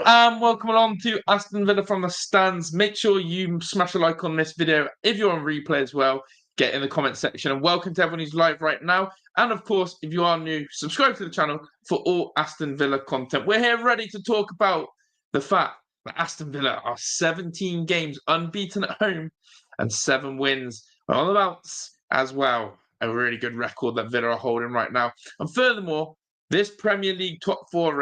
Welcome along to Aston Villa from the stands. Make sure you smash a like on this video. If you're on replay as well, get in the comment section. And welcome to everyone who's live right now. And of course, if you are new, subscribe to the channel for all Aston Villa content. We're here ready to talk about the fact that Aston Villa are 17 games unbeaten at home and 7 wins on the bounce as well. A really good record that Villa are holding right now. And furthermore, this Premier League top 5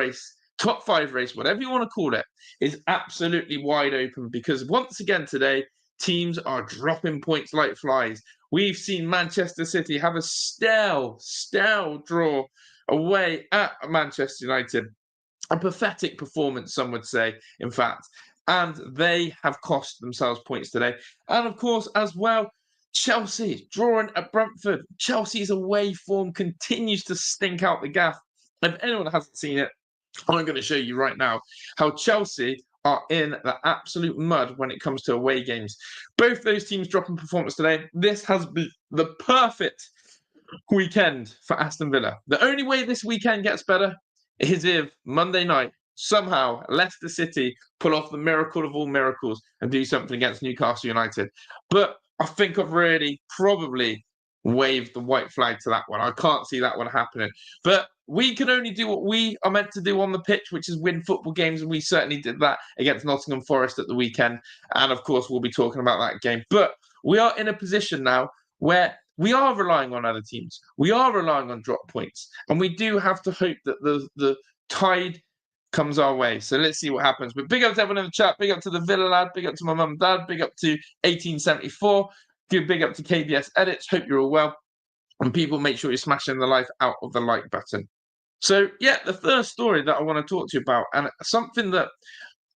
race, whatever you want to call it, is absolutely wide open because once again today, teams are dropping points like flies. We've seen Manchester City have a stale draw away at Manchester United. A pathetic performance, some would say, in fact. And they have cost themselves points today. And of course, as well, Chelsea drawing at Brentford. Chelsea's away form continues to stink out the gaff. If anyone hasn't seen it, I'm going to show you right now how Chelsea are in the absolute mud when it comes to away games. Both those teams dropping performance today. This has been the perfect weekend for Aston Villa. The only way this weekend gets better is if Monday night, somehow, Leicester City pull off the miracle of all miracles and do something against Newcastle United. But I think I've really probably waved the white flag to that one. I can't see that one happening. But we can only do what we are meant to do on the pitch, which is win football games. And we certainly did that against Nottingham Forest at the weekend. And of course, we'll be talking about that game. But we are in a position now where we are relying on other teams. We are relying on drop points. And we do have to hope that the tide comes our way. So let's see what happens. But big up to everyone in the chat. Big up to the Villa lad. Big up to my mum and dad. Big up to 1874. Give big up to KBS Edits. Hope you're all well. And people, make sure you're smashing the life out of the like button. So, yeah, the first story that I want to talk to you about, and something that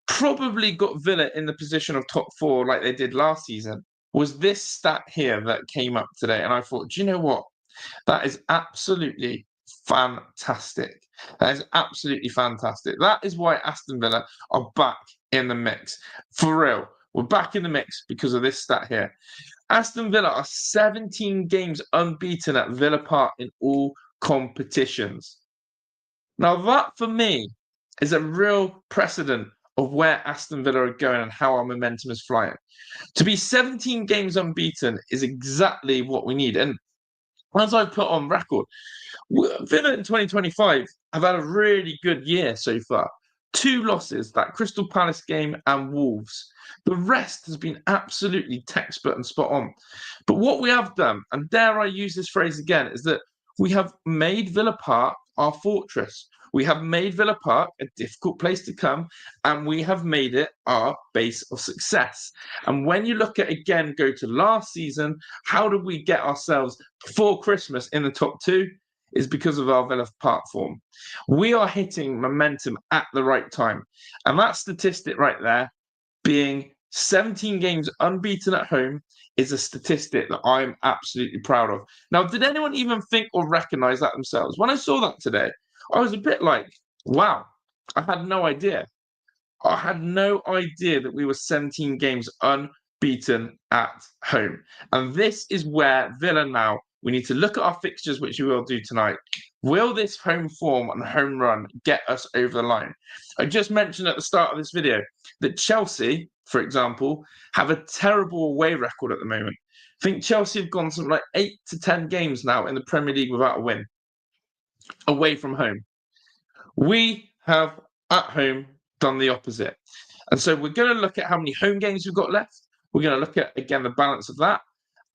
probably got Villa in the position of top 4 like they did last season, was this stat here that came up today. And I thought, do you know what? That is absolutely fantastic. That is absolutely fantastic. That is why Aston Villa are back in the mix. For real. We're back in the mix because of this stat here. Aston Villa are 17 games unbeaten at Villa Park in all competitions. Now, that for me is a real precedent of where Aston Villa are going and how our momentum is flying. To be 17 games unbeaten is exactly what we need. And as I've put on record, Villa in 2025 have had a really good year so far. 2 losses, that Crystal Palace game and Wolves. The rest has been absolutely textbook and spot on. But what we have done, and dare I use this phrase again, is that we have made Villa Park our fortress. We have made Villa Park a difficult place to come, and we have made it our base of success. And when you look at, again, go to last season, how did we get ourselves before Christmas in the top 2? Is because of our Villa Park form. We are hitting momentum at the right time. And that statistic right there, being 17 games unbeaten at home, is a statistic that I'm absolutely proud of. Now, did anyone even think or recognize that themselves? When I saw that today, I was a bit like, wow, I had no idea. I had no idea that we were 17 games unbeaten at home. And this is where Villa now, we need to look at our fixtures, which we will do tonight. Will this home form and home run get us over the line? I just mentioned at the start of this video that Chelsea, for example, have a terrible away record at the moment. I think Chelsea have gone something like 8 to 10 games now in the Premier League without a win, away from home. We have at home done the opposite. And so we're going to look at how many home games we've got left. We're going to look at, again, the balance of that.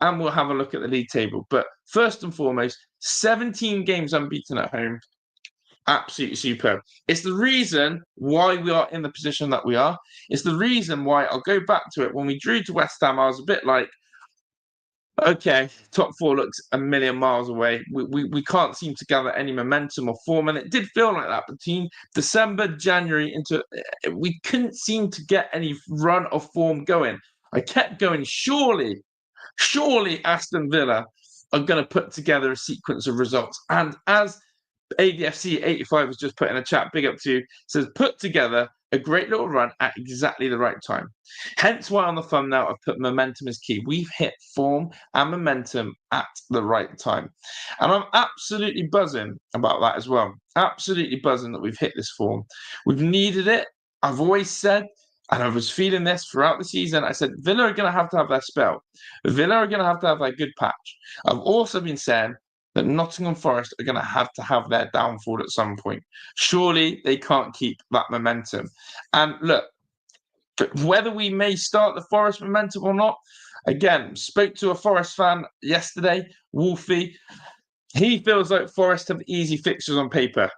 And we'll have a look at the league table. But first and foremost, 17 games unbeaten at home. Absolutely superb. It's the reason why we are in the position that we are. It's the reason why, I'll go back to it, when we drew to West Ham, I was a bit like, okay, top 4 looks a million miles away. We can't seem to gather any momentum or form. And it did feel like that between December, January we couldn't seem to get any run of form going. I kept going, surely Aston Villa are going to put together a sequence of results. And as ADFC 85 has just put in a chat, big up to you, says put together a great little run at exactly the right time. Hence why on the thumbnail I've put momentum is key. We've hit form and momentum at the right time. And I'm absolutely buzzing about that as well. Absolutely buzzing that we've hit this form. We've needed it I've always said, and I was feeling this throughout the season, I said, Villa are going to have their spell. Villa are going to have their good patch. I've also been saying that Nottingham Forest are going to have their downfall at some point. Surely they can't keep that momentum. And look, whether we may start the Forest momentum or not, again, spoke to a Forest fan yesterday, Wolfie. He feels like Forest have easy fixtures on paper.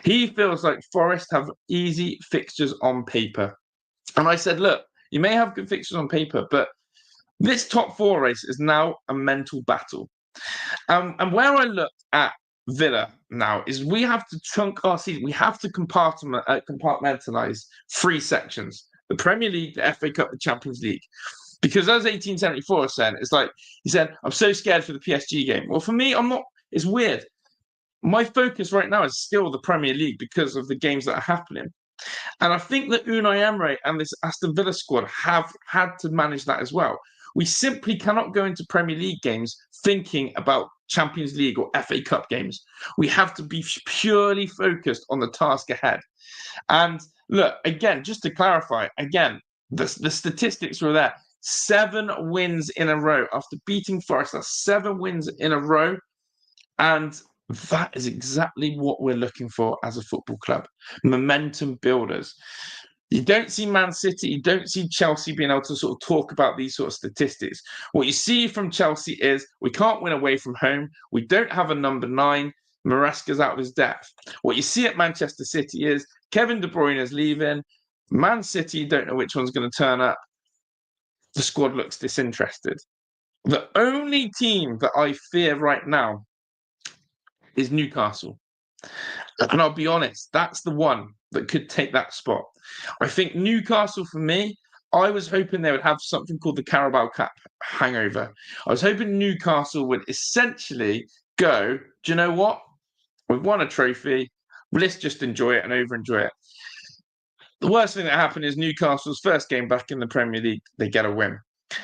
He feels like Forest have easy fixtures on paper. And I said, look, you may have good fixtures on paper, but this top four race is now a mental battle. And where I look at Villa now is we have to chunk our season. We have to compartmentalize three sections: the Premier League, the FA Cup, the Champions League. Because as 1874 said, it's like, he said, I'm so scared for the PSG game. Well, for me, I'm not. It's weird. My focus right now is still the Premier League because of the games that are happening. And I think that Unai Emery and this Aston Villa squad have had to manage that as well. We simply cannot go into Premier League games thinking about Champions League or FA Cup games. We have to be purely focused on the task ahead. And look, again, just to clarify, again, the statistics were there. 7 wins in a row after beating Forest. That's 7 wins in a row. And that is exactly what we're looking for as a football club. Momentum builders. You don't see Man City, you don't see Chelsea being able to sort of talk about these sort of statistics. What you see from Chelsea is we can't win away from home. We don't have a number 9. Maresca's out of his depth. What you see at Manchester City is Kevin De Bruyne is leaving. Man City don't know which one's going to turn up. The squad looks disinterested. The only team that I fear right now is Newcastle. And I'll be honest, that's the one that could take that spot. I think Newcastle, for me, I was hoping they would have something called the Carabao Cup hangover. I was hoping Newcastle would essentially go, do you know what? We've won a trophy. Let's just enjoy it and over-enjoy it. The worst thing that happened is Newcastle's first game back in the Premier League, they get a win.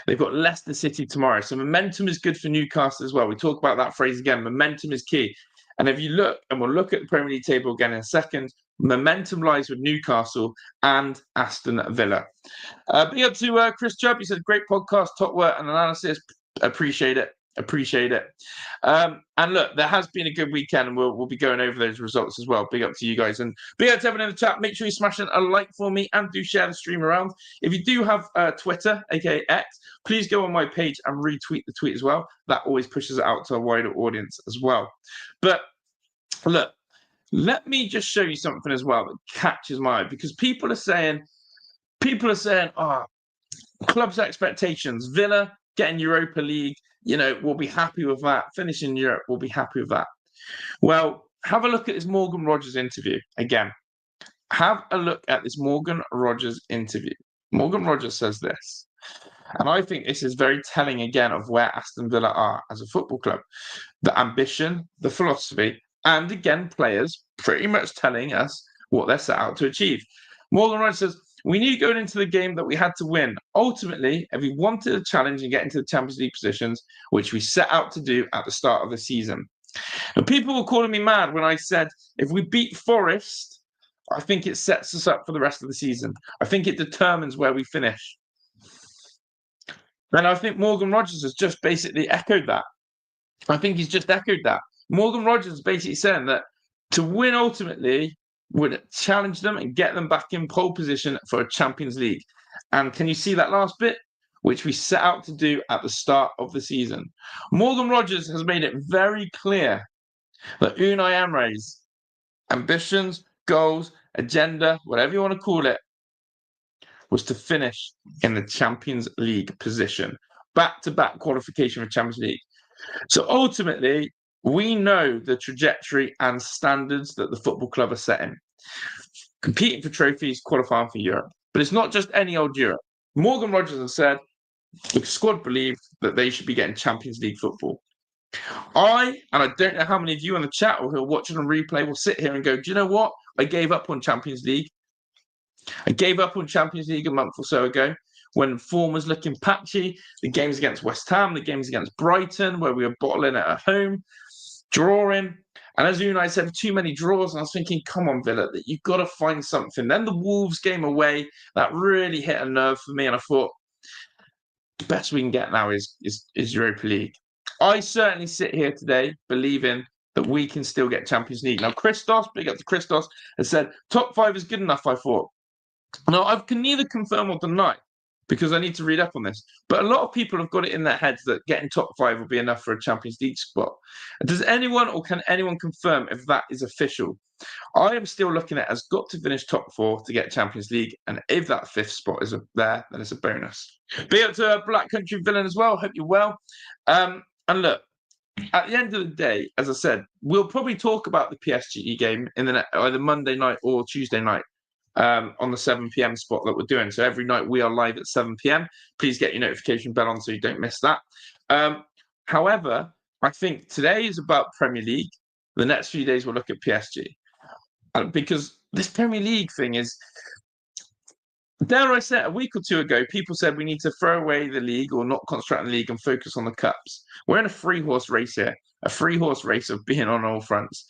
They've got Leicester City tomorrow. So momentum is good for Newcastle as well. We talk about that phrase again. Momentum is key. And if you look, and we'll look at the Premier League table again in a second, momentum lies with Newcastle and Aston Villa. Big up to Chris Chubb. He said, great podcast, top work and analysis. Appreciate it. And look, there has been a good weekend, and we'll be going over those results as well. Big up to you guys, and big up to everyone in the chat. Make sure you smash a like for me and do share the stream around. If you do have Twitter, aka X, please go on my page and retweet the tweet as well. That always pushes it out to a wider audience as well. But look, let me just show you something as well that catches my eye, because people are saying, oh, club's expectations, Villa getting Europa League, we'll be happy with that. Finishing Europe, we'll be happy with that. Well, have a look at this Morgan Rogers interview again. Have a look at this Morgan Rogers interview. Morgan Rogers says this, and I think this is very telling again of where Aston Villa are as a football club. The ambition, the philosophy, and again, players pretty much telling us what they're set out to achieve. Morgan Rogers says, we knew going into the game that we had to win. Ultimately, if we wanted a challenge and get into the Champions League positions, which we set out to do at the start of the season. And people were calling me mad when I said, if we beat Forest, I think it sets us up for the rest of the season. I think it determines where we finish. And I think Morgan Rogers has just basically echoed that. I think he's just echoed that. Morgan Rogers is basically saying that to win ultimately would challenge them and get them back in pole position for a Champions League. And can you see that last bit? Which we set out to do at the start of the season. Morgan Rogers has made it very clear that Unai Emery's ambitions, goals, agenda, whatever you want to call it, was to finish in the Champions League position. Back-to-back qualification for Champions League. So ultimately, we know the trajectory and standards that the football club are setting. Competing for trophies, qualifying for Europe. But it's not just any old Europe. Morgan Rogers has said the squad believed that they should be getting Champions League football. And I don't know how many of you on the chat or who are watching on replay will sit here and go, do you know what? I gave up on Champions League. I gave up on Champions League a month or so ago when form was looking patchy. The games against West Ham, the games against Brighton, where we were bottling it at home. drawing. And as Unai said, too many draws. And I was thinking, come on, Villa, that you've got to find something. Then the Wolves game away, that really hit a nerve for me. And I thought, the best we can get now is Europa League. I certainly sit here today believing that we can still get Champions League. Now, Christos, big up to Christos, has said, top 5 is good enough, I thought. Now, I can neither confirm or deny because I need to read up on this. But a lot of people have got it in their heads that getting top 5 will be enough for a Champions League spot. Does anyone or can anyone confirm if that is official? I am still looking at has got to finish top 4 to get Champions League. And if that 5th spot is there, then it's a bonus. Be up to Black Country Villain as well. Hope you're well. And look, at the end of the day, as I said, we'll probably talk about the PSG game in either Monday night or Tuesday night. On the 7 p.m. spot that we're doing. So every night we are live at 7 p.m. Please get your notification bell on so you don't miss that. However, I think today is about Premier League. The next few days we'll look at PSG. Because this Premier League thing is, dare I say, a week or two ago, people said we need to throw away the league or not concentrate on the league and focus on the cups. We're in a 3-horse race here, a 3-horse race of being on all fronts.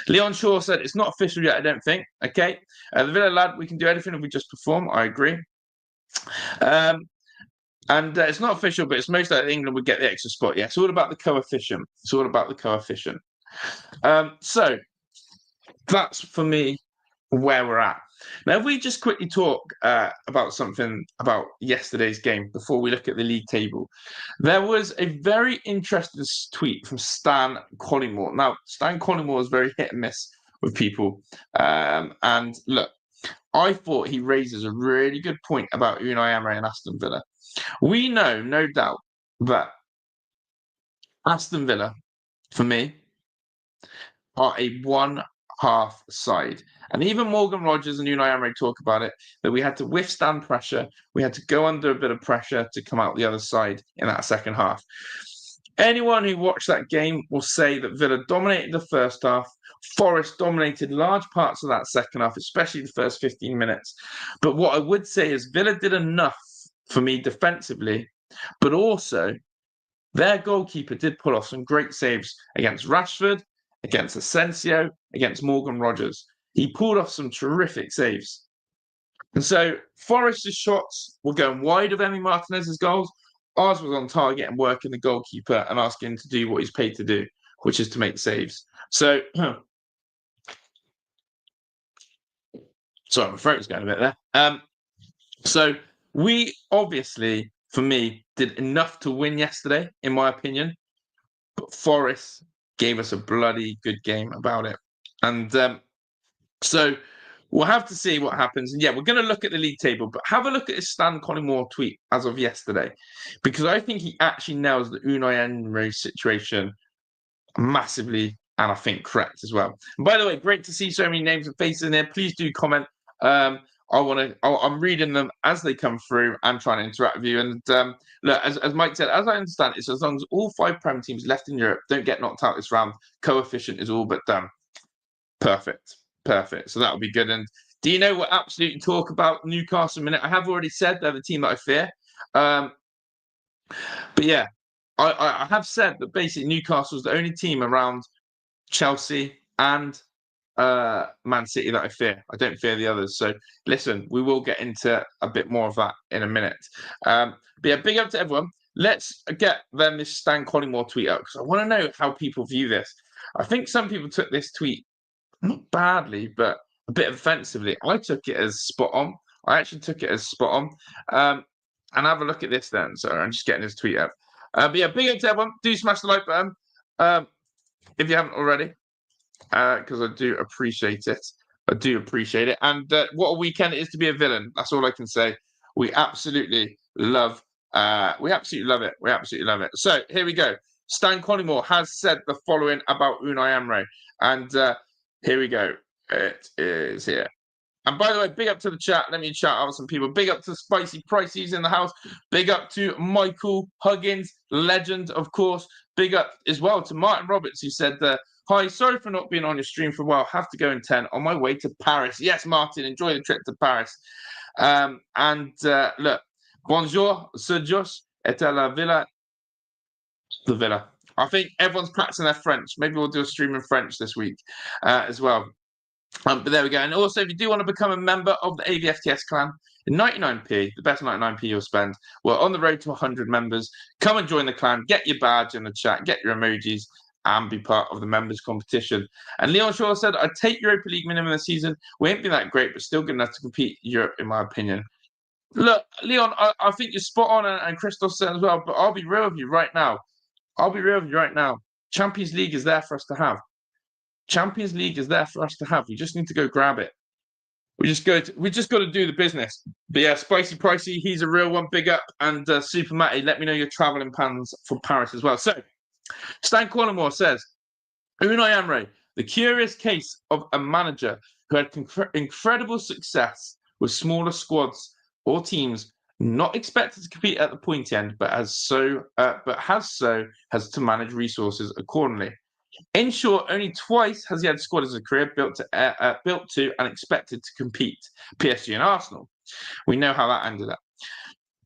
Leon Shaw said it's not official yet, I don't think. Okay. The Villa lad, we can do anything if we just perform. I agree. And it's not official, but it's most likely England would get the extra spot. Yeah, it's all about the coefficient. It's all about the coefficient. So that's for me where we're at. Now, if we just quickly talk about something about yesterday's game before we look at the league table, there was a very interesting tweet from Stan Collymore. Now, Stan Collymore is very hit and miss with people. And look, I thought he raises a really good point about Unai Emery and Aston Villa. We know, no doubt, that Aston Villa, for me, are a one-half side. And even Morgan Rogers and Unai Emery talk about it, that we had to withstand pressure. We had to go under a bit of pressure to come out the other side in that second half. Anyone who watched that game will say that Villa dominated the first half. Forest dominated large parts of that second half, especially the first 15 minutes. But what I would say is Villa did enough for me defensively, but also their goalkeeper did pull off some great saves against Rashford, against Asensio, against Morgan Rogers. He pulled off some terrific saves. And so Forest's shots were going wide of Emi Martinez's goals. Ours was on target and working the goalkeeper and asking him to do what he's paid to do, which is to make saves. So, sorry, my throat was going a bit there. So we obviously, for me, did enough to win yesterday, in my opinion. But Forest gave us a bloody good game about it. And so we'll have to see what happens. And yeah, we're going to look at the league table, but have a look at his Stan Collymore tweet as of yesterday, because I think he actually nails the Unai Emery situation massively, and I think correct as well. And by the way, great to see so many names and faces in there. Please do comment. I'm reading them as they come through and trying to interact with you. And look, as Mike said, as I understand, it's as long as all 5 Prem teams left in Europe don't get knocked out this round, coefficient is all but done. Perfect. So that'll be good. And do you know what absolutely talk about Newcastle in a minute? I have already said they're the team that I fear. But yeah, I have said that basically Newcastle's the only team around Chelsea and Man City that I fear. I don't fear the others. So listen, we will get into a bit more of that in a minute. But yeah, big up to everyone. Let's get then this Stan Collymore tweet out because I want to know how people view this. I think some people took this tweet not badly, but a bit offensively. I took it as spot on. I actually took it as spot on. And have a look at this then. So I'm just getting his tweet up. But yeah, big up to everyone. Do smash the like button if you haven't already, because I do appreciate it. And what a weekend it is to be a villain. That's all I can say. We absolutely love it. So here we go. Stan Collymore has said the following about Unai Emery. And here we go. It is here. And by the way, big up to the chat. Let me shout out some people. Big up to Spicy Pricey's in the house. Big up to Michael Huggins, legend, of course. Big up as well to Martin Roberts, who said, hi, sorry for not being on your stream for a while. Have to go in 10 on my way to Paris. Yes, Martin, enjoy the trip to Paris. Look, bonjour, Sergios, et à la Villa. The Villa. I think everyone's practicing their French. Maybe we'll do a stream in French this week as well. But there we go. And also, if you do want to become a member of the AVFTS clan, 99p, the best 99p you'll spend. We're on the road to 100 members. Come and join the clan, get your badge in the chat, get your emojis, and be part of the members competition. And Leon Shaw said, I'd take Europa League minimum this season. We ain't been that great, but still good enough to compete Europe, in my opinion. Look, Leon, I think you're spot on, and Christoph said as well, but I'll be real with you right now. Champions League is there for us to have. Champions League is there for us to have. We just need to go grab it. We just got to do the business. But yeah, Spicy Pricey, he's a real one. Big up. And Super Matty, let me know your travelling plans for Paris as well. So, Stan Collymore says, Unai Emery, the curious case of a manager who had incredible success with smaller squads or teams not expected to compete at the pointy end, but has to manage resources accordingly. In short, only twice has he had a squad as a career built to and expected to compete. PSG and Arsenal. We know how that ended up.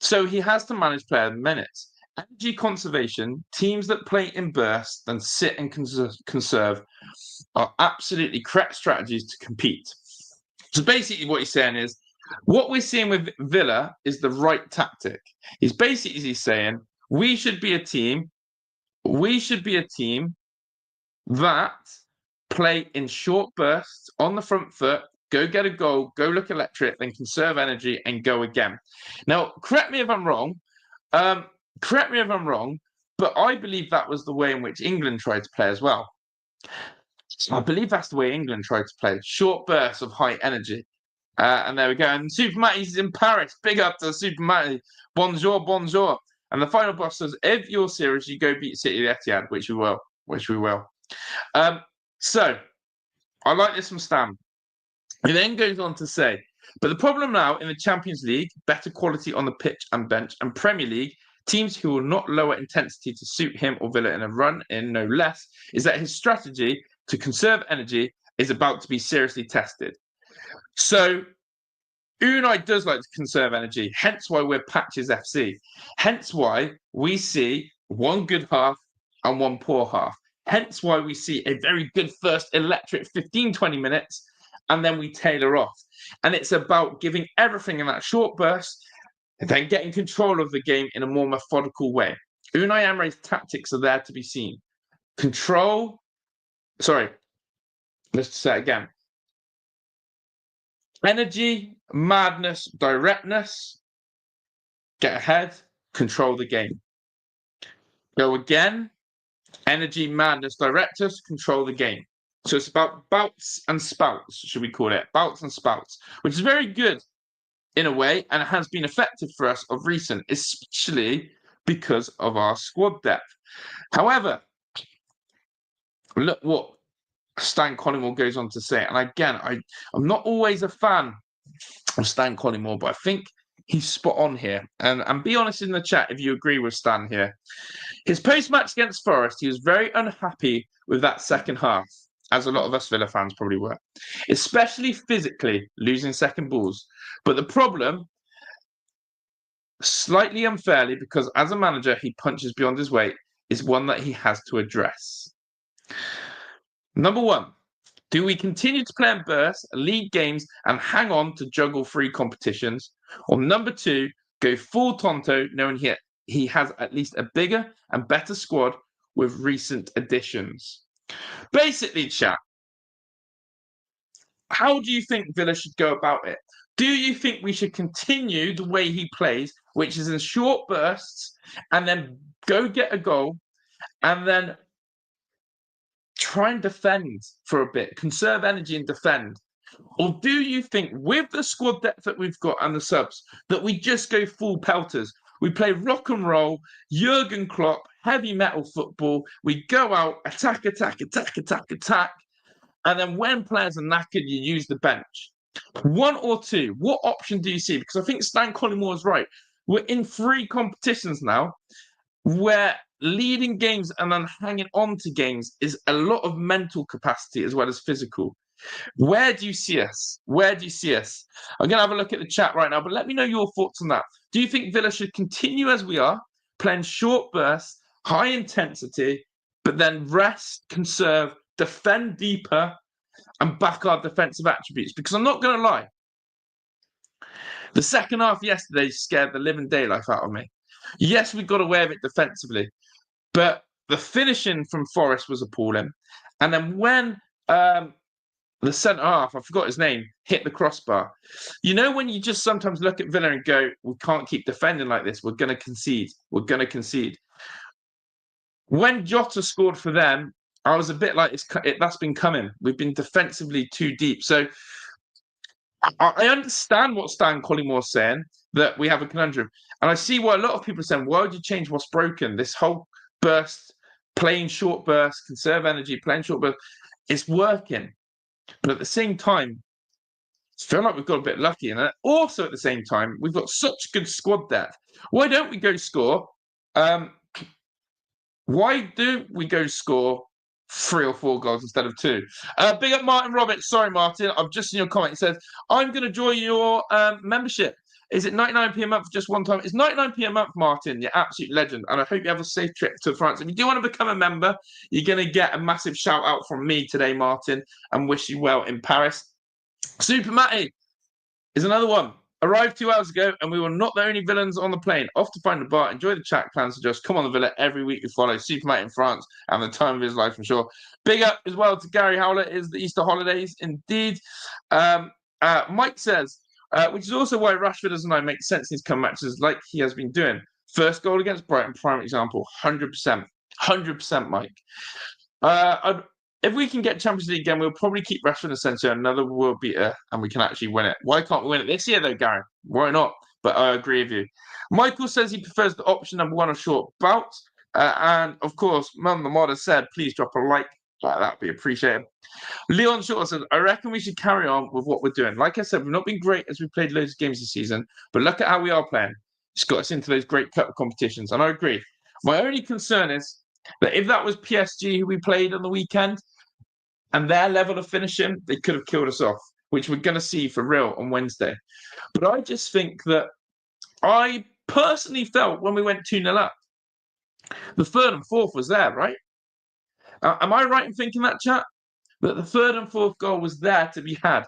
So he has to manage player minutes. Energy conservation, teams that play in bursts and sit and conserve are absolutely correct strategies to compete. So basically what he's saying is, what we're seeing with Villa is the right tactic. He's basically saying, we should be a team that play in short bursts on the front foot, go get a goal, go look electric, then conserve energy and go again. Now, correct me if I'm wrong, but I believe that was the way in which England tried to play as well. I believe that's the way England tried to play. Short bursts of high energy. And there we go. And Super Matty's in Paris. Big up to Super Matty. Bonjour, bonjour. And the final boss says, if you're serious, you go beat City of Etihad, which we will. So, I like this from Stan. He then goes on to say, but the problem now in the Champions League, better quality on the pitch and bench, and Premier League, teams who will not lower intensity to suit him or Villa in a run-in, no less, is that his strategy to conserve energy is about to be seriously tested. So, Unai does like to conserve energy, hence why we're Patches FC. Hence why we see one good half and one poor half. Hence why we see a very good first electric 15, 20 minutes, and then we tailor off. And it's about giving everything in that short burst, and then getting control of the game in a more methodical way. Unai Emery's tactics are there to be seen. Let's say it again. Energy, madness, directness, get ahead, control the game. Go again, energy, madness, directness, control the game. So it's about bouts and spouts, should we call it? Bouts and spouts, which is very good in a way, and it has been effective for us of recent, especially because of our squad depth. However, look what Stan Collymore goes on to say. And again, I'm not always a fan of Stan Collymore, but I think he's spot on here. And be honest in the chat if you agree with Stan here. His post-match against Forest, he was very unhappy with that second half, as a lot of us Villa fans probably were, especially physically losing second balls. But the problem, slightly unfairly, because as a manager, he punches beyond his weight, is one that he has to address. Number one, do we continue to play in bursts, league games, and hang on to juggle free competitions? Or number two, go full Tonto, knowing he has at least a bigger and better squad with recent additions? Basically, chat, how do you think Villa should go about it? Do you think we should continue the way he plays, which is in short bursts, and then go get a goal, and then try and defend for a bit, conserve energy and defend? Or do you think, with the squad depth that we've got and the subs, that we just go full pelters? We play rock and roll, Jurgen Klopp, heavy metal football. We go out, attack, and then when players are knackered, you use the bench. One or two, what option do you see? Because I think Stan Collymore is right. We're in 3 competitions now where leading games and then hanging on to games is a lot of mental capacity as well as physical. Where do you see us? I'm going to have a look at the chat right now, but let me know your thoughts on that. Do you think Villa should continue as we are, playing short bursts, high intensity, but then rest, conserve, defend deeper, and back our defensive attributes. Because I'm not going to lie, the second half yesterday scared the living daylight out of me. Yes, we got away with it defensively, but the finishing from Forest was appalling. And then when the centre half, I forgot his name, hit the crossbar. You know, when you just sometimes look at Villa and go, we can't keep defending like this. We're going to concede. We're going to concede. When Jota scored for them, I was a bit like, that's been coming. We've been defensively too deep. So I understand what Stan Collymore saying, that we have a conundrum. And I see why a lot of people are saying, why would you change what's broken? This whole burst, playing short bursts, conserve energy, playing short bursts, it's working. But at the same time, I feel like we've got a bit lucky. And also at the same time, we've got such good squad depth. Why don't we go score? Why do we go score 3 or 4 goals instead of 2? Big up Martin Roberts. Sorry, Martin. I've just seen your comment. It says, I'm going to join your membership. Is it 99p a month for just one time? It's 99p a month, Martin. You're absolute legend. And I hope you have a safe trip to France. If you do want to become a member, you're going to get a massive shout out from me today, Martin, and wish you well in Paris. Super Matty is another one. Arrived 2 hours ago, and we were not the only villains on the plane. Off to find a bar, enjoy the chat, plans to just come on the Villa every week we follow. Super Matty in France and the time of his life, I'm sure. Big up as well to Gary Howler. It is the Easter holidays, indeed. Mike says, which is also why Rashford doesn't make sense in his come matches like he has been doing. First goal against Brighton, prime example, 100%. 100%, Mike. If we can get Champions League again, we'll probably keep Rashford Asensio, another world beater, and we can actually win it. Why can't we win it this year, though, Gary? Why not? But I agree with you. Michael says he prefers the option number 1 of short bouts. And, of course, Mum the Mod has said, please drop a like. That'd be appreciated. Leon Short says, I reckon we should carry on with what we're doing. Like I said, we've not been great as we played loads of games this season, but look at how we are playing. It's got us into those great cup competitions, and I agree. My only concern is that if that was PSG who we played on the weekend and their level of finishing, they could have killed us off, which we're going to see for real on Wednesday. But I just think that I personally felt when we went 2-0 up, the third and fourth was there, right? Am I right in thinking that, chat? That the third and fourth goal was there to be had.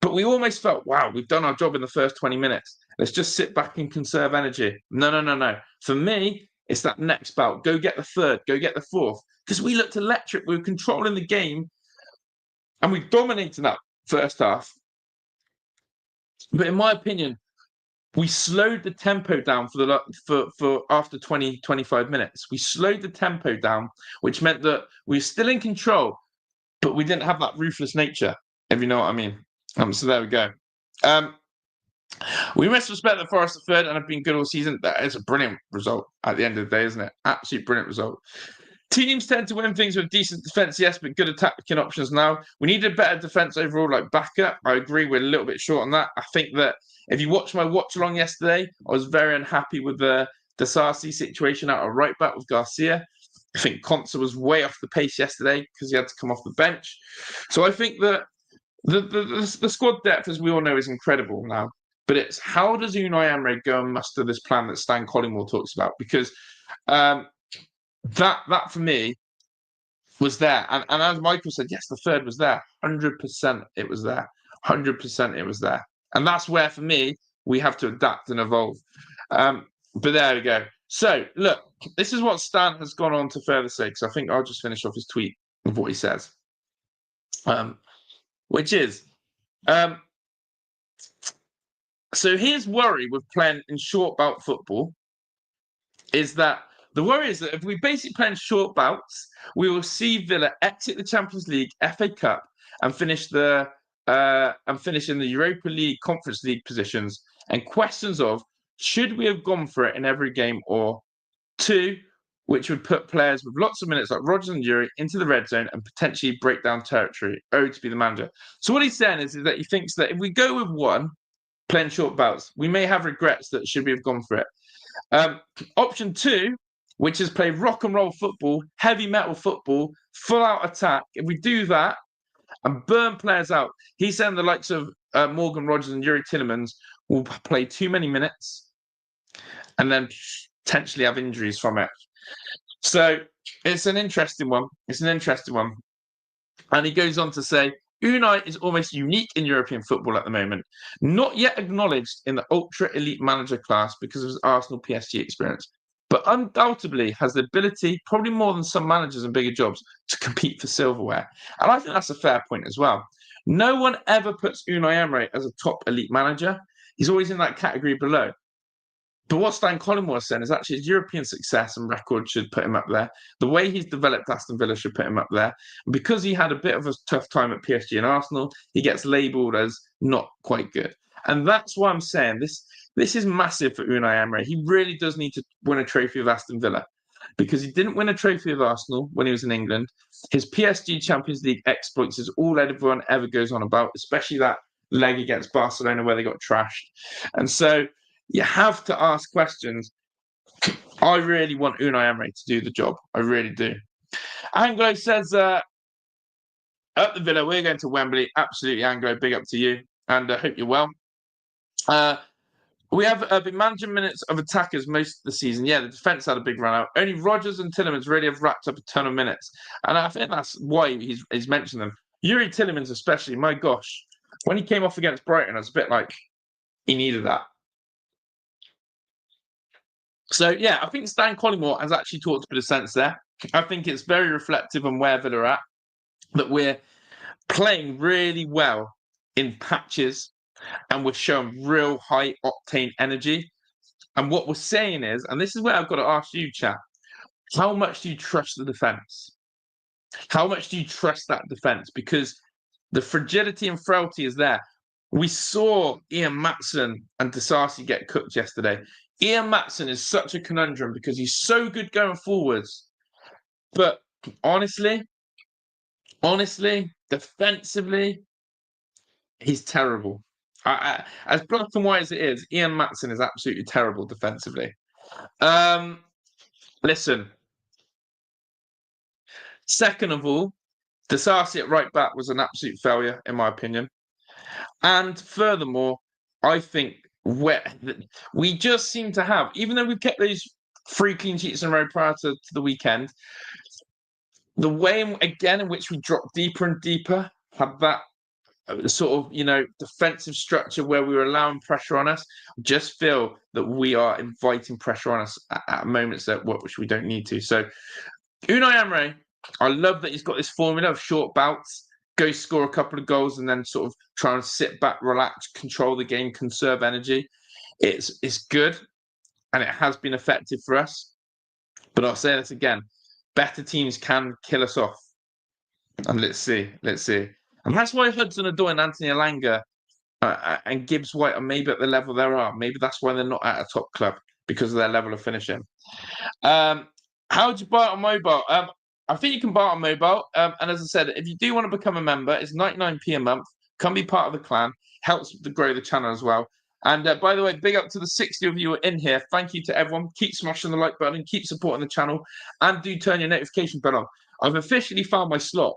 But we almost felt, wow, we've done our job in the first 20 minutes. Let's just sit back and conserve energy. No. For me, it's that next bout. Go get the third. Go get the fourth. Because we looked electric. We were controlling the game. And we dominated that first half. But in my opinion, we slowed the tempo down for after 20, 25 minutes. We slowed the tempo down, which meant that we were still in control, but we didn't have that ruthless nature, if you know what I mean. So there we go. We must respect that Forest are third and have been good all season. That is a brilliant result at the end of the day, isn't it? Absolute brilliant result. Teams tend to win things with decent defence, yes, but good attacking options now. We need a better defence overall, like backup. I agree, we're a little bit short on that. I think that if you watched my watch-along yesterday, I was very unhappy with the Sarsi situation out of right-back with Garcia. I think Konsa was way off the pace yesterday because he had to come off the bench. So I think that the squad depth, as we all know, is incredible now. But it's how does Unai Emery go and muster this plan that Stan Collymore talks about? Because that for me was there. And as Michael said, yes, the third was there. 100% it was there. 100% it was there. And that's where, for me, we have to adapt and evolve. But there we go. So, look, this is what Stan has gone on to further say, because I think I'll just finish off his tweet with what he says. Which is, so his worry with playing in short bout football is that the worry is that if we basically play in short bouts, we will see Villa exit the Champions League, FA Cup, and finish in the Europa League, Conference League positions, and questions of should we have gone for it in every game, or 2, which would put players with lots of minutes like Rodgers and Yuri into the red zone and potentially break down territory, to be the manager. So what he's saying is that he thinks that if we go with 1, playing short bouts, we may have regrets that should we have gone for it. Option 2, which is play rock and roll football, heavy metal football, full out attack. If we do that and burn players out, he's saying the likes of Morgan Rodgers and Yuri Tillemans will play too many minutes and then potentially have injuries from it. So It's an interesting one. It's an interesting one. And he goes on to say, Unai is almost unique in European football at the moment, not yet acknowledged in the ultra elite manager class because of his Arsenal PSG experience, but undoubtedly has the ability, probably more than some managers in bigger jobs, to compete for silverware. And I think that's a fair point as well. No one ever puts Unai Emery as a top elite manager. He's always in that category below. But what Stan Collymore was saying is actually his European success and record should put him up there. The way he's developed Aston Villa should put him up there. And because he had a bit of a tough time at PSG and Arsenal, he gets labelled as not quite good. And that's why I'm saying this is massive for Unai Emery. He really does need to win a trophy with Aston Villa because he didn't win a trophy with Arsenal when he was in England. His PSG Champions League exploits is all everyone ever goes on about, especially that leg against Barcelona where they got trashed. And so you have to ask questions. I really want Unai Emery to do the job. I really do. Anglo says, at the Villa, we're going to Wembley. Absolutely, Anglo. Big up to you. And I hope you're well. We have been managing minutes of attackers most of the season. Yeah, the defence had a big run out. Only Rodgers and Tielemans really have racked up a ton of minutes. And I think that's why he's mentioned them. Yuri Tielemans especially, my gosh. When he came off against Brighton, I was a bit like, he needed that. So, yeah, I think Stan Collymore has actually talked a bit of sense there. I think it's very reflective on where Villa are at, that we're playing really well in patches and we're showing real high octane energy. And what we're saying is, and this is where I've got to ask you, chap, how much do you trust the defence? How much do you trust that defence? Because the fragility and frailty is there. We saw Ian Matson and Disasi get cooked yesterday. Ian Matson is such a conundrum because he's so good going forwards. But honestly, defensively, he's terrible. As black and white as it is, Ian Matson is absolutely terrible defensively. Listen. Second of all, Disasi at right back was an absolute failure, in my opinion. And furthermore, I think we just seem to have, even though we've kept those 3 clean sheets in a row prior to the weekend, the way, again, in which we drop deeper and deeper, have that sort of, defensive structure where we were allowing pressure on us, just feel that we are inviting pressure on us at moments which we don't need to. So, Unai Emery, I love that he's got this formula of short bouts, go score a couple of goals and then sort of try and sit back, relax, control the game, conserve energy. It's good and it has been effective for us. But I'll say this again, better teams can kill us off. And let's see. And that's why Hudson-Odoi and Anthony Elanga and Gibbs White are maybe at the level they are. Maybe that's why they're not at a top club, because of their level of finishing. How do you buy it on mobile? I think you can buy it on mobile. And as I said, if you do want to become a member, it's 99p a month. Come be part of the clan. Helps to grow the channel as well. And by the way, big up to the 60 of you who are in here. Thank you to everyone. Keep smashing the like button. Keep supporting the channel. And do turn your notification bell on. I've officially found my slot.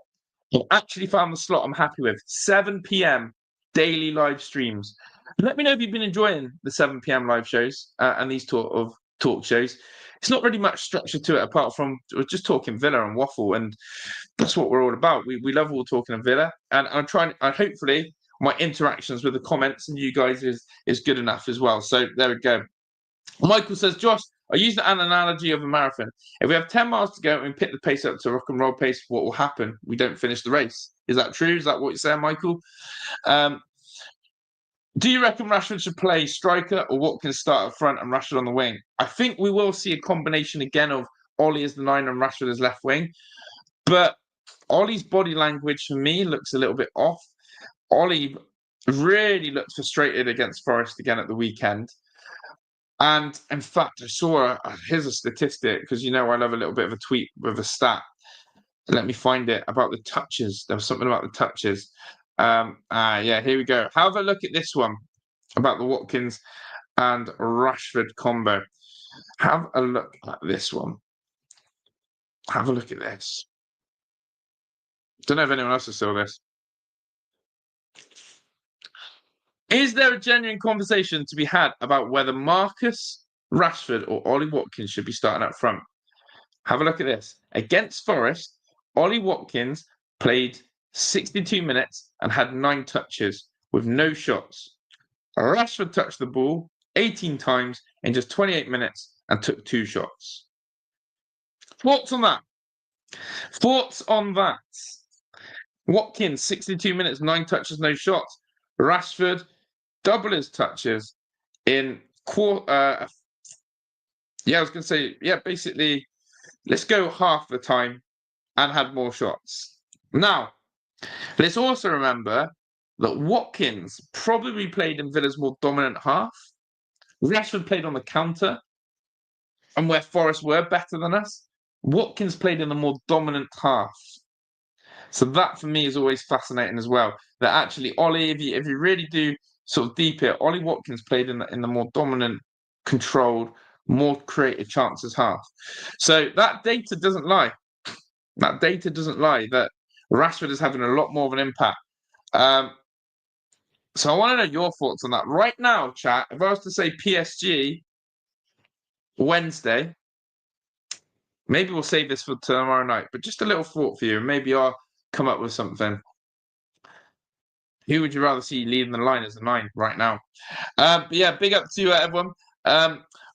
I've actually found the slot I'm happy with. 7 p.m. daily live streams. Let me know if you've been enjoying the 7 p.m. live shows and these talk shows. It's not really much structure to it apart from we're just talking Villa and waffle, and that's what we're all about. We love all talking of Villa, and I'm trying. And hopefully, my interactions with the comments and you guys is good enough as well. So there we go. Michael says, Josh, I use an analogy of a marathon. If we have 10 miles to go and we pick the pace up to rock and roll pace, what will happen? We don't finish the race. Is that true? Is that what you're saying, Michael? Do you reckon Rashford should play striker or Watkins start up front and Rashford on the wing? I think we will see a combination again of Ollie as the 9 and Rashford as left wing. But Ollie's body language for me looks a little bit off. Ollie really looked frustrated against Forest again at the weekend. And in fact, I saw here's a statistic, because I love a little bit of a tweet with a stat. Let me find it about the touches. There was something about the touches. Yeah, here we go. Have a look at this one about the Watkins and Rashford combo. Have a look at this one. Have a look at this. Don't know if anyone else has saw this. Is there a genuine conversation to be had about whether Marcus Rashford or Ollie Watkins should be starting up front? Have a look at this. Against Forest, Ollie Watkins played 62 minutes and had 9 touches with no shots. Rashford touched the ball 18 times in just 28 minutes and took 2 shots. Thoughts on that? Thoughts on that? Watkins, 62 minutes, 9 touches, no shots. Rashford, double his touches in I was going to say, basically, let's go half the time and had more shots. Now, let's also remember that Watkins probably played in Villa's more dominant half. Rashford played on the counter, and where Forest were better than us, Watkins played in the more dominant half. So that for me is always fascinating as well. That actually Ollie, if you really do sort of deep it, Ollie Watkins played in the more dominant, controlled, more creative chances half. So that data doesn't lie. That data doesn't lie. That Rashford is having a lot more of an impact. So I want to know your thoughts on that right now, chat. If I was to say PSG Wednesday, maybe we'll save this for tomorrow night. But just a little thought for you. Maybe I'll come up with something. Who would you rather see leading the line as a 9 right now? But yeah, big up to everyone.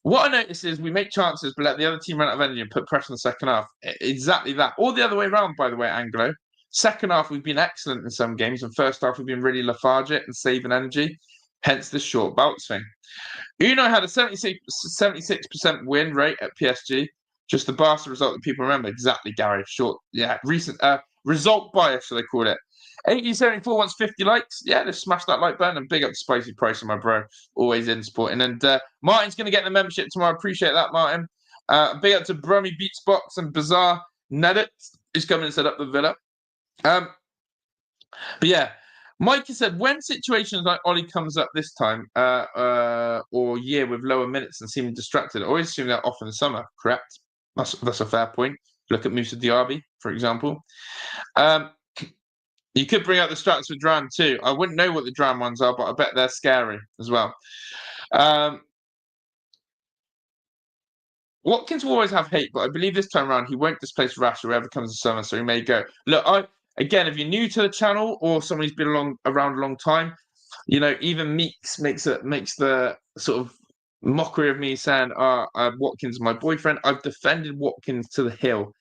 What I notice is we make chances, but let the other team run out of energy and put pressure in the second half. Exactly that. Or the other way around, by the way, Anglo. Second half, we've been excellent in some games, and first half, we've been really lethargic and saving energy. Hence the short bouts thing. Unai had a 76% win rate at PSG. Just the Barca result that people remember. Exactly, Gary. Short, recent result bias, so they call it. 8074 wants 50 likes. Yeah, just smash that like button and big up the spicy price of my bro. Always in supporting. And Martin's going to get the membership tomorrow. Appreciate that, Martin. Big up to Brummy Beatsbox and Bizarre Nedit. He's coming and set up the Villa. But yeah, Mike has said, when situations like Ollie comes up this time or year with lower minutes and seeming distracted, I always assume they're off in the summer, correct? That's a fair point. Look at Moussa Diaby, for example. You could bring out the strats with Dram too. I wouldn't know what the Dram ones are, but I bet they're scary as well. Watkins will always have hate, but I believe this time around he won't displace Rash whoever comes this summer, so he may go. Look, again, if you're new to the channel or someone who's been around a long time, even Meeks makes the sort of mockery of me saying, Watkins is my boyfriend. I've defended Watkins to the hill.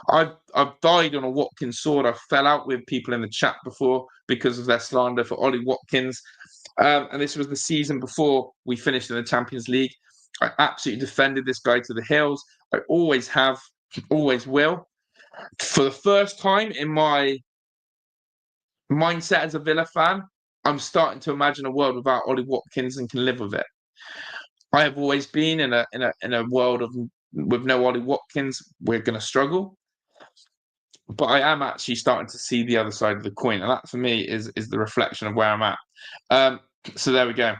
I've died on a Watkins sword. I fell out with people in the chat before because of their slander for Ollie Watkins. And this was the season before we finished in the Champions League. I absolutely defended this guy to the hills. I always have, always will. For the first time in my mindset as a Villa fan, I'm starting to imagine a world without Ollie Watkins and can live with it. I have always been in a world with no Ollie Watkins, we're going to struggle. But I am actually starting to see the other side of the coin, and that for me is the reflection of where I'm at. So there we go.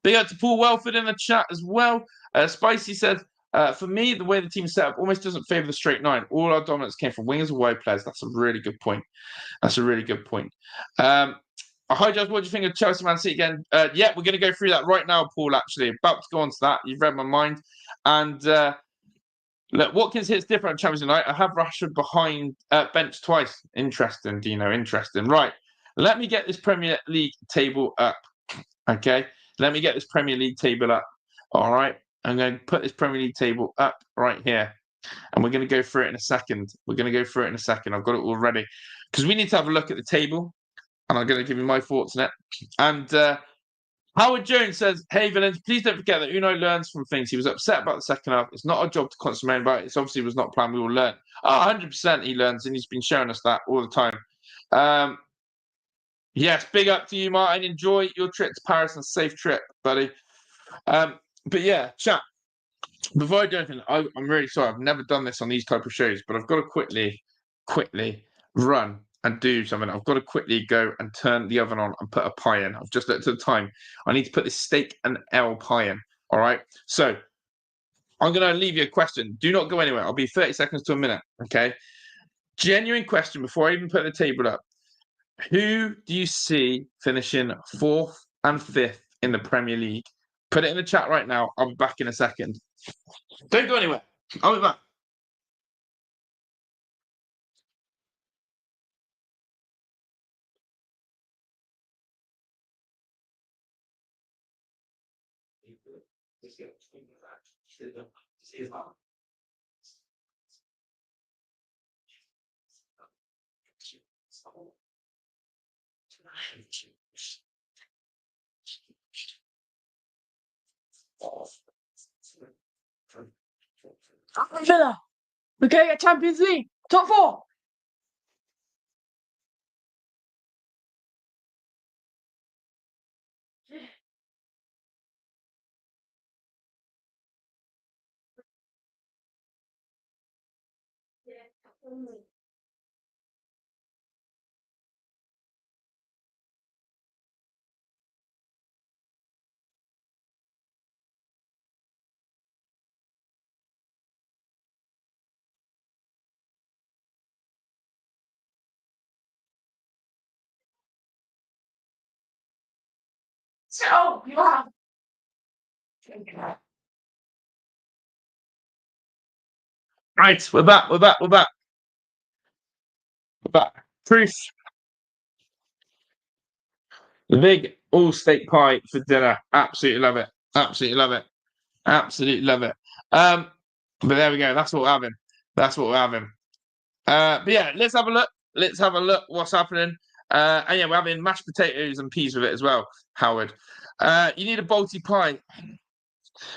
Big up to Paul Welford in the chat as well. Spicy says, for me, the way the team is set up almost doesn't favour the straight 9. All our dominance came from wingers and wide players. That's a really good point. Hi, Josh. What do you think of Chelsea Man City again? Yeah, we're going to go through that right now, Paul, actually. About to go on to that. You've read my mind. And look, Watkins hits different on Champions League. I have Rashford behind bench twice. Interesting, Dino. Interesting. Right. Let me get this Premier League table up. Okay. Let me get this Premier League table up. All right. I'm going to put this Premier League table up right here. And we're going to go through it in a second. I've got it all ready. Because we need to have a look at the table. And I'm going to give you my thoughts on it. And Howard Jones says, hey, villains, please don't forget that Unai learns from things. He was upset about the second half. It's not our job to constantly moan about it. It obviously was not planned. We will learn. 100% he learns, and he's been showing us that all the time. Yes, big up to you, Martin. Enjoy your trip to Paris and safe trip, buddy. But yeah, chat. Before I do anything, I'm really sorry. I've never done this on these type of shows, but I've got to quickly run and do something. I've got to quickly go and turn the oven on and put a pie in. I've just looked at the time. I need to put this steak and ale pie in. All right. So I'm going to leave you a question. Do not go anywhere. I'll be 30 seconds to a minute. Okay. Genuine question before I even put the table up. Who do you see finishing 4th and 5th in the Premier League? Put it in the chat right now. I'll be back in a second. Don't go anywhere. I'll be back. Aston Villa. We're going to get Champions League. Top 4. So, yeah. Right, we're back. We're back. We're back. We're back. Proof. The big all-steak pie for dinner. Absolutely love it. Absolutely love it. Absolutely love it. But there we go. That's what we're having. That's what we're having. But yeah, let's have a look. Let's have a look what's happening. And yeah, we're having mashed potatoes and peas with it as well, Howard. You need a bolty pie.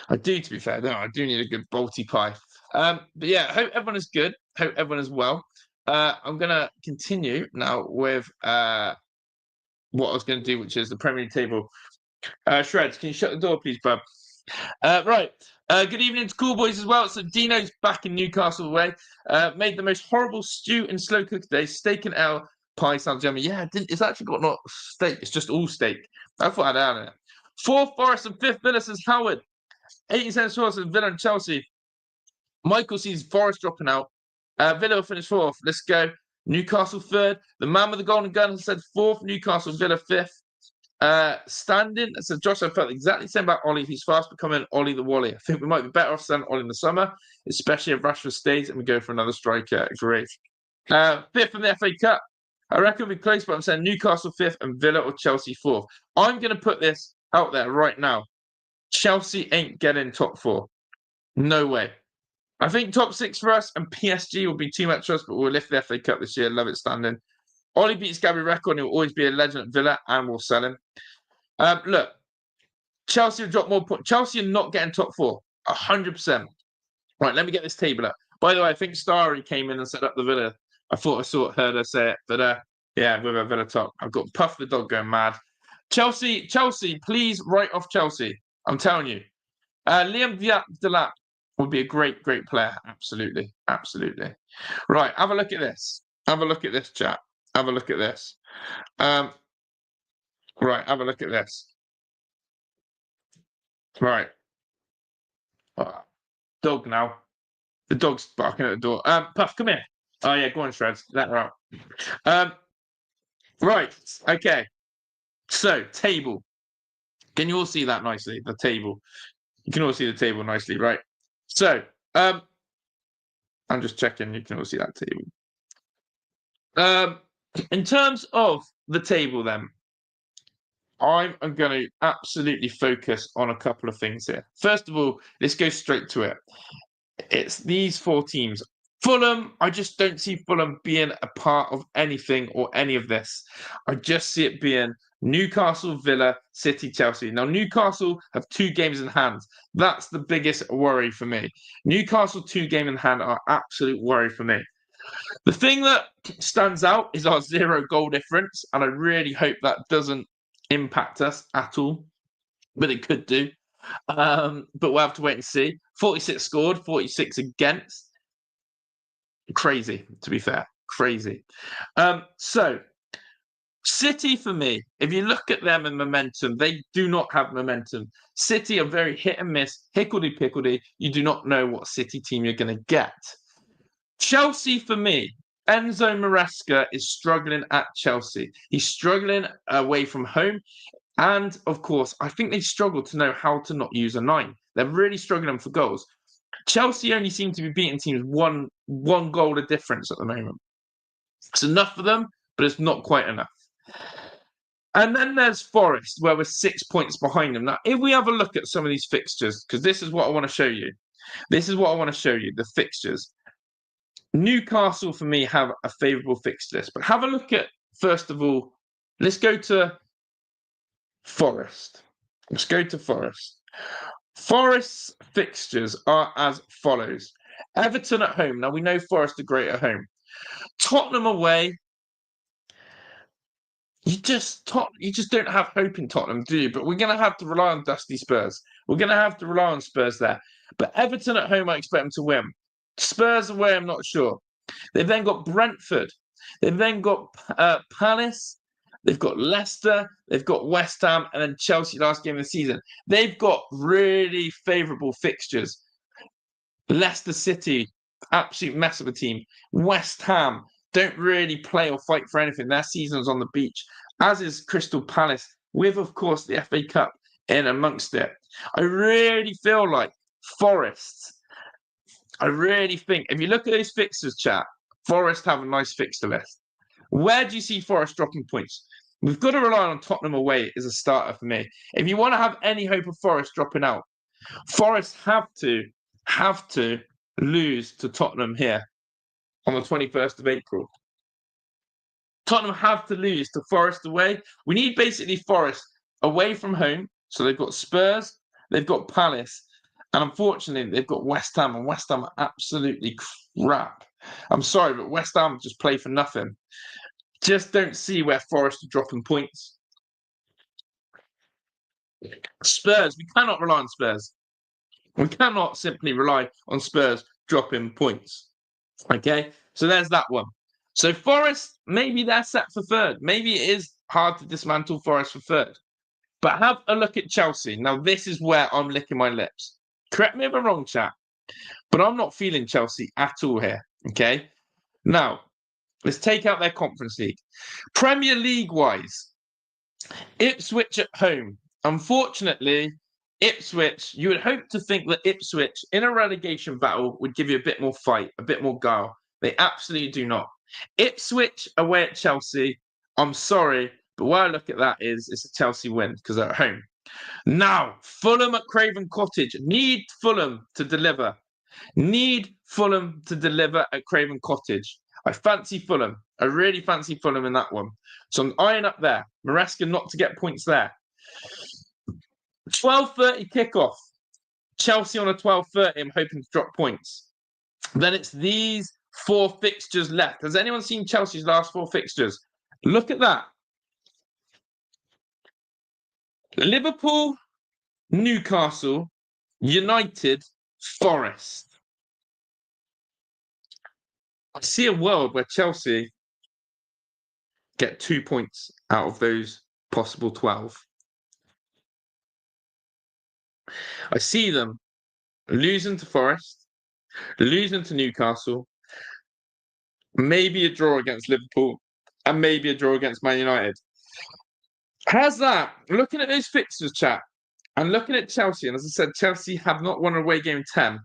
I do, to be fair, don't I? I do need a good bolty pie. But yeah, hope everyone is good. Hope everyone is well. I'm gonna continue now with what I was going to do, which is the Premier League table. Shreds, can you shut the door, please, bub? Right. Good evening to Cool Boys as well. So Dino's back in Newcastle away. Made the most horrible stew and slow cook today. Steak and ale pie sounds yummy. Yeah, it's actually got not steak. It's just all steak. I thought I'd add it. 4th Forest and 5th Villa says Howard. 80 Forest and Villa and Chelsea. Michael sees Forest dropping out. Villa will finish 4th. Let's go. Newcastle 3rd. The man with the golden gun has said 4th. Newcastle Villa 5th. Standing, so Josh, I felt exactly the same about Ollie. He's fast becoming Ollie the Wally. I think we might be better off selling Ollie in the summer, especially if Rashford stays and we go for another striker. Great. 5th in the FA Cup. I reckon we'll be close, but I'm saying Newcastle 5th and Villa or Chelsea 4th. I'm going to put this out there right now. Chelsea ain't getting top 4. No way. I think top 6 for us and PSG will be too much for us, but we'll lift the FA Cup this year. Love it standing. Ollie beats Gabby record and he'll always be a legend at Villa and we'll sell him. Look, Chelsea have dropped more points. Chelsea are not getting top 4. 100%. Right, let me get this table up. By the way, I think Starry came in and set up the Villa. I thought I heard her say it, but yeah, with a Villa top. I've got Puff the dog going mad. Chelsea, please write off Chelsea. I'm telling you. Liam Delap would be a great player. Absolutely. Right, have a look at this. Have a look at this, chat. Have a look at this. Right, have a look at this. Right. Dog now. The dog's barking at the door. Puff, come here. Oh yeah, go on, Shreds. Let her out. Right. Okay. So table. Can you all see that nicely? The table. You can all see the table nicely, right? So, I'm just checking. You can all see that table. In terms of the table, then, I'm going to absolutely focus on a couple of things here. First of all, let's go straight to it. It's these 4 teams. Fulham, I just don't see Fulham being a part of anything or any of this. I just see it being Newcastle, Villa, City, Chelsea. Now, Newcastle have 2 games in hand. That's the biggest worry for me. Newcastle 2 games in hand are absolute worry for me. The thing that stands out is our 0 goal difference, and I really hope that doesn't impact us at all, but it could do. But we'll have to wait and see. 46 scored, 46 against. Crazy, to be fair. Crazy. So, City, for me, if you look at them and momentum, they do not have momentum. City are very hit and miss, hickledy-pickledy. You do not know what City team you're going to get. Chelsea, for me, Enzo Maresca is struggling at Chelsea. He's struggling away from home. And, of course, I think they struggle to know how to not use a 9. They're really struggling for goals. Chelsea only seem to be beating teams one goal of difference at the moment. It's enough for them, but it's not quite enough. And then there's Forest, where we're 6 points behind them. Now, if we have a look at some of these fixtures, because this is what I want to show you. This is what I want to show you, the fixtures. Newcastle, for me, have a favourable fixture list. But have a look at, first of all, let's go to Forest. Let's go to Forest. Forest's fixtures are as follows. Everton at home. Now, we know Forest are great at home. Tottenham away. You just don't have hope in Tottenham, do you? But we're going to have to rely on dusty Spurs. We're going to have to rely on Spurs there. But Everton at home, I expect them to win. Spurs away, I'm not sure. They've then got Brentford. They've then got Palace. They've got Leicester. They've got West Ham. And then Chelsea last game of the season. They've got really favourable fixtures. Leicester City, absolute mess of a team. West Ham don't really play or fight for anything. Their season's on the beach, as is Crystal Palace, with, of course, the FA Cup in amongst it. I really feel like Forest, I really think, if you look at those fixtures, chat, Forest have a nice fixture list. Where do you see Forest dropping points? We've got to rely on Tottenham away as a starter for me. If you want to have any hope of Forest dropping out, Forest have to lose to Tottenham here on the 21st of April. Tottenham have to lose to Forest away. We need basically Forest away from home. So they've got Spurs, they've got Palace, and unfortunately they've got West Ham, and West Ham are absolutely crap. I'm sorry, but West Ham just play for nothing. Just don't see where Forest are dropping points. Spurs, we cannot rely on Spurs. We cannot simply rely on Spurs dropping points. Okay, so there's that one. So Forest, maybe they're set for third. Maybe it is hard to dismantle Forest for third. But have a look at Chelsea. Now, this is where I'm licking my lips. Correct me if I'm wrong, chat. But I'm not feeling Chelsea at all here. Okay, now, let's take out their Conference League. Premier League-wise, Ipswich at home. Unfortunately, Ipswich, you would hope to think that Ipswich, in a relegation battle, would give you a bit more fight, a bit more guile. They absolutely do not. Ipswich away at Chelsea, I'm sorry, but where I look at that is it's a Chelsea win because they're at home. Now, Fulham at Craven Cottage. Need Fulham to deliver. Need Fulham to deliver at Craven Cottage. I fancy Fulham. I really fancy Fulham in that one. So I'm eyeing up there. Maresca not to get points there. 12:30 kickoff. Chelsea on a 12:30. I'm hoping to drop points. Then it's these 4 fixtures left. Has anyone seen Chelsea's last 4 fixtures? Look at that. Liverpool, Newcastle, United, Forest. I see a world where Chelsea get 2 points out of those possible 12. I see them losing to Forest, losing to Newcastle, maybe a draw against Liverpool, and maybe a draw against Man United. How's that? Looking at those fixtures, chat, and looking at Chelsea, and as I said, Chelsea have not won an away game in 10.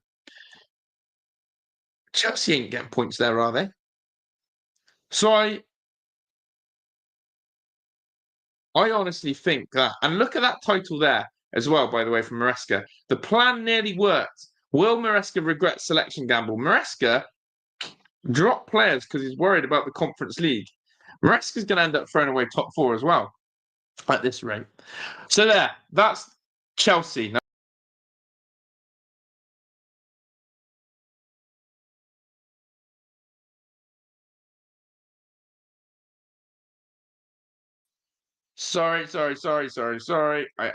Chelsea ain't getting points there, are they? So I honestly think that, and look at that title there as well, by the way, from Maresca. The plan nearly worked. Will Maresca regret selection gamble? Maresca dropped players because he's worried about the Conference League. Maresca's going to end up throwing away top 4 as well at this rate. So there, that's Chelsea. Now, Sorry. I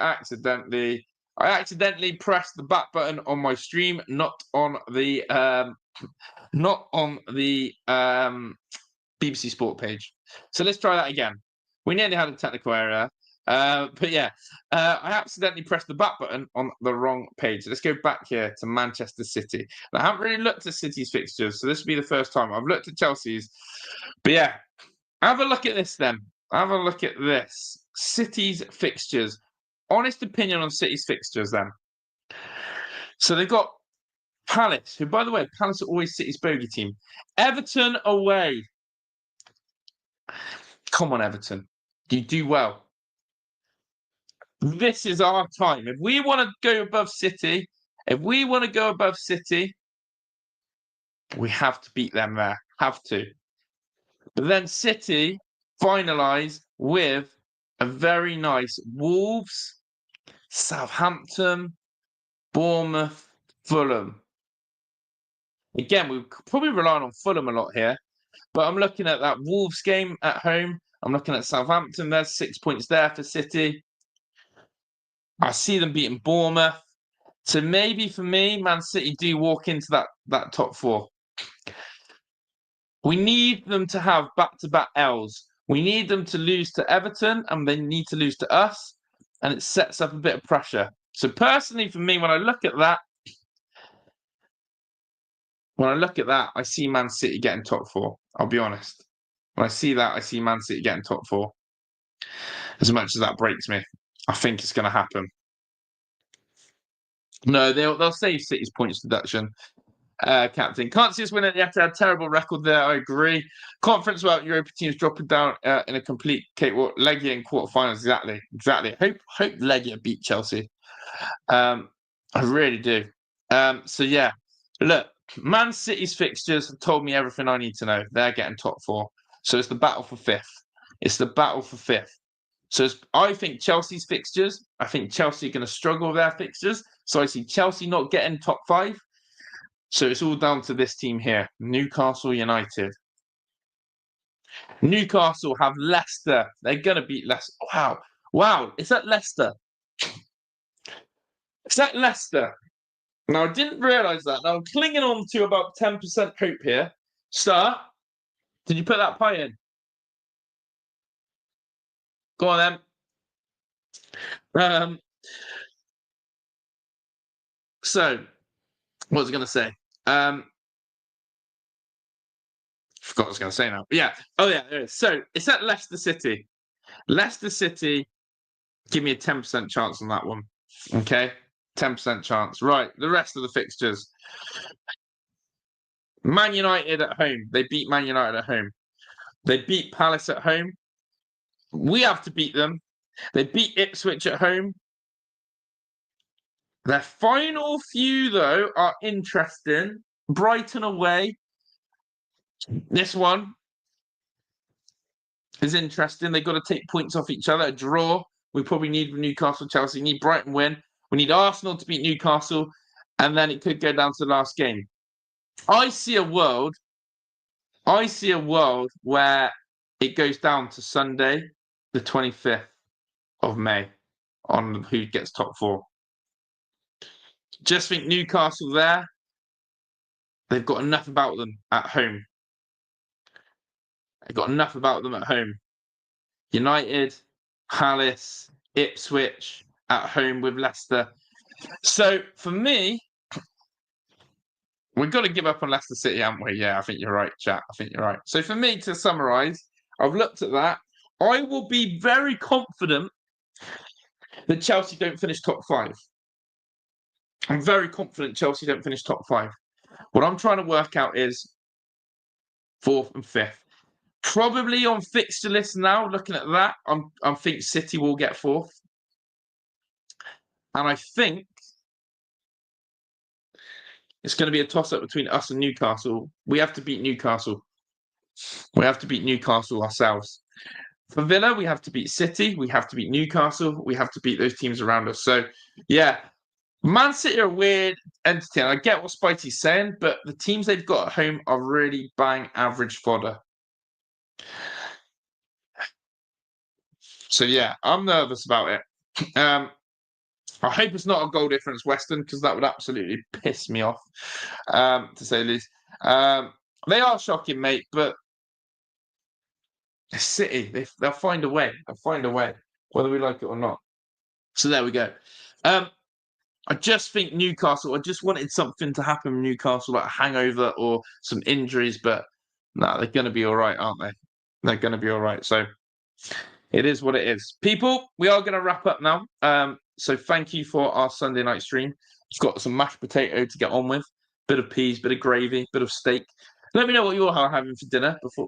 accidentally pressed the back button on my stream, not on the BBC Sport page. So let's try that again. We nearly had a technical error. But yeah, I accidentally pressed the back button on the wrong page. Let's go back here to Manchester City. Now, I haven't really looked at City's fixtures, so this will be the first time. I've looked at Chelsea's. But yeah, have a look at this then. Have a look at this. City's fixtures. Honest opinion on City's fixtures then. So they've got Palace, who, by the way, Palace are always City's bogey team. Everton away. Come on, Everton. You do well. This is our time. If we want to go above City, we have to beat them there. Have to. But then City finalise with a very nice Wolves, Southampton, Bournemouth, Fulham. Again, we're probably relying on Fulham a lot here, but I'm looking at that Wolves game at home. I'm looking at Southampton. There's 6 points there for City. I see them beating Bournemouth. So maybe for me, Man City do walk into that top four. We need them to have back-to-back L's. We need them to lose to Everton, and they need to lose to us, and it sets up a bit of pressure. So personally, for me, when I look at that, I see Man City getting top four. I'll be honest. When I see that, I see Man City getting top four. As much as that breaks me, I think it's going to happen. No, they'll save City's points deduction. Captain. Can't see us winning. You have to have a terrible record there. I agree. Conference without Europa teams dropping down in a complete cakewalk. Legia in quarterfinals. Exactly. Hope Legia beat Chelsea. I really do. So yeah, look, Man City's fixtures have told me everything I need to know. They're getting top four. So it's the battle for fifth. So I think Chelsea's fixtures. I think Chelsea are going to struggle with their fixtures. So I see Chelsea not getting top five. So it's all down to this team here, Newcastle United. Newcastle have Leicester. They're going to beat Leicester. Wow. Is that Leicester? Now, I didn't realise that. Now, I'm clinging on to about 10% hope here. Sir, did you put that pie in? Go on, then. So, what was I going to say? Forgot what I was going to say now. Yeah. Oh, yeah. There it is. So, it's at Leicester City. Leicester City, give me a 10% chance on that one. Okay? 10% chance. Right. The rest of the fixtures. Man United at home. They beat Man United at home. They beat Palace at home. We have to beat them. They beat Ipswich at home. Their final few, though, are interesting. Brighton away. This one is interesting. They've got to take points off each other. A draw. We probably need Newcastle, Chelsea. We need Brighton win. We need Arsenal to beat Newcastle. And then it could go down to the last game. I see a world where it goes down to Sunday, the 25th of May, on who gets top four. Just think Newcastle there, they've got enough about them at home. United, Palace, Ipswich at home with Leicester. So for me, we've got to give up on Leicester City, haven't we? Yeah, I think you're right, chat. I think you're right. So for me, to summarise, I've looked at that. I will be very confident that Chelsea don't finish top five. I'm very confident Chelsea don't finish top five. What I'm trying to work out is fourth and fifth. Probably on fixture list now, looking at that, I think City will get fourth. And I think it's going to be a toss-up between us and Newcastle. We have to beat Newcastle. We have to beat Newcastle ourselves. For Villa, we have to beat City. We have to beat Newcastle. We have to beat those teams around us. So, yeah, Man City are a weird entity. And I get what Spitey's saying, but the teams they've got at home are really bang average fodder. So, yeah, I'm nervous about it. I hope it's not a goal difference, Weston, because that would absolutely piss me off, to say the least. They are shocking, mate, but City, they'll find a way. Whether we like it or not. So there we go. I just think Newcastle, I just wanted something to happen in Newcastle, like a hangover or some injuries, but no, they're going to be all right, aren't they? They're going to be all right. So it is what it is. People, we are going to wrap up now. So thank you for our Sunday night stream. We've got some mashed potato to get on with. bit of peas, bit of gravy, bit of steak. Let me know what you're having for dinner before.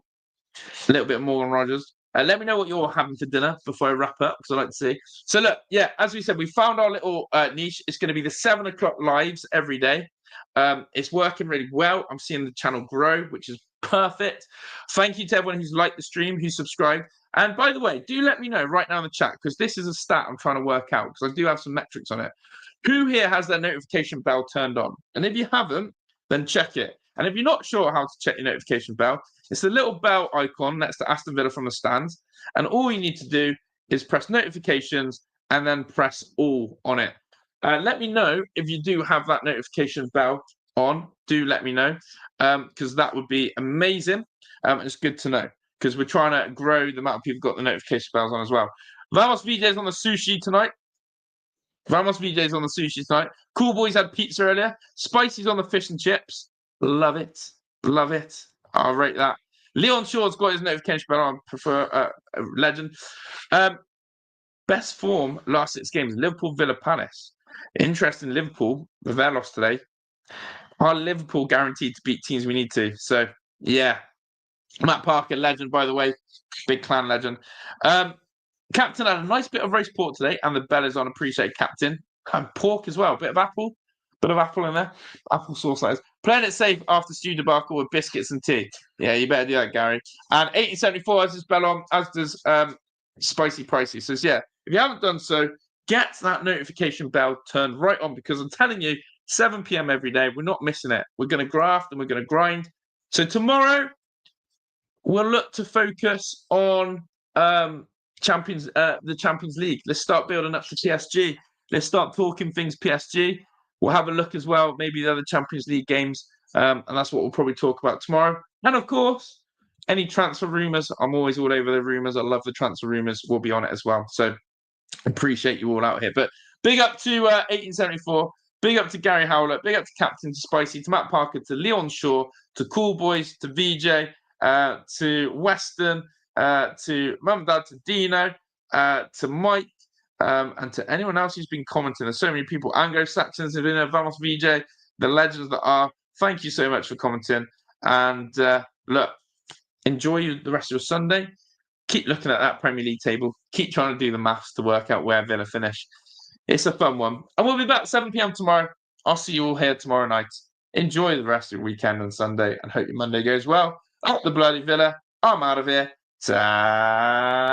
A little bit more on Rogers. Let me know what you're having for dinner before I wrap up, because I like to see. So look, yeah, as we said, we found our little niche. It's going to be the 7 o'clock lives every day. It's working really well. I'm seeing the channel grow, which is perfect. Thank you to everyone who's liked the stream, who's subscribed. And by the way, do let me know right now in the chat, because this is a stat I'm trying to work out, because I do have some metrics on it. Who here has their notification bell turned on? And if you haven't, then check it. And if you're not sure how to check your notification bell, it's the little bell icon next to Aston Villa from the stands. And all you need to do is press notifications and then press all on it. Let me know if you do have that notification bell on. Do let me know, because that would be amazing. It's good to know, because we're trying to grow the amount of people who've got the notification bells on as well. Vamos VJ's on the sushi tonight. Vamos VJ's on the sushi tonight. Cool Boys had pizza earlier. Spicy's on the fish and chips. Love it. Love it. I'll rate that. Leon Shaw's got his notification bell on. Prefer legend. Best form last 6 games. Liverpool, Villa, Palace. Interesting. Liverpool with their loss today. Are Liverpool guaranteed to beat teams we need to? So yeah. Matt Parker, legend, by the way. Big clan legend. Captain had a nice bit of roast pork today, and the bell is on. Appreciate Captain. And pork as well. Bit of apple in there. Apple sauce, that is. Playing it safe after stew debacle with biscuits and tea. Yeah, you better do that, Gary. And 1874 has his bell on, as does Spicy Pricey. So yeah, if you haven't done so, get that notification bell turned right on, because I'm telling you, 7 p.m. every day, we're not missing it. We're going to graft and we're going to grind. So tomorrow, we'll look to focus on the Champions League. Let's start building up to PSG. Let's start talking things PSG. We'll have a look as well, maybe the other Champions League games, and that's what we'll probably talk about tomorrow. And of course, any transfer rumours. I'm always all over the rumours. I love the transfer rumours. We'll be on it as well. So appreciate you all out here. But big up to 1874. Big up to Gary Howlett. Big up to Captain, to Spicy, to Matt Parker, to Leon Shaw, to Cool Boys, to VJ, to Weston, to Mum and Dad, to Dino, to Mike, and to anyone else who's been commenting. There's so many people. Anglo-Saxons have been there. Vamos VJ, the legends that are. Thank you so much for commenting. And look, enjoy the rest of your Sunday. Keep looking at that Premier League table. Keep trying to do the maths to work out where Villa finish. It's a fun one. And we'll be back 7 p.m. tomorrow. I'll see you all here tomorrow night. Enjoy the rest of your weekend and Sunday, and hope your Monday goes well. Up the bloody Villa. I'm out of here. Ta-da!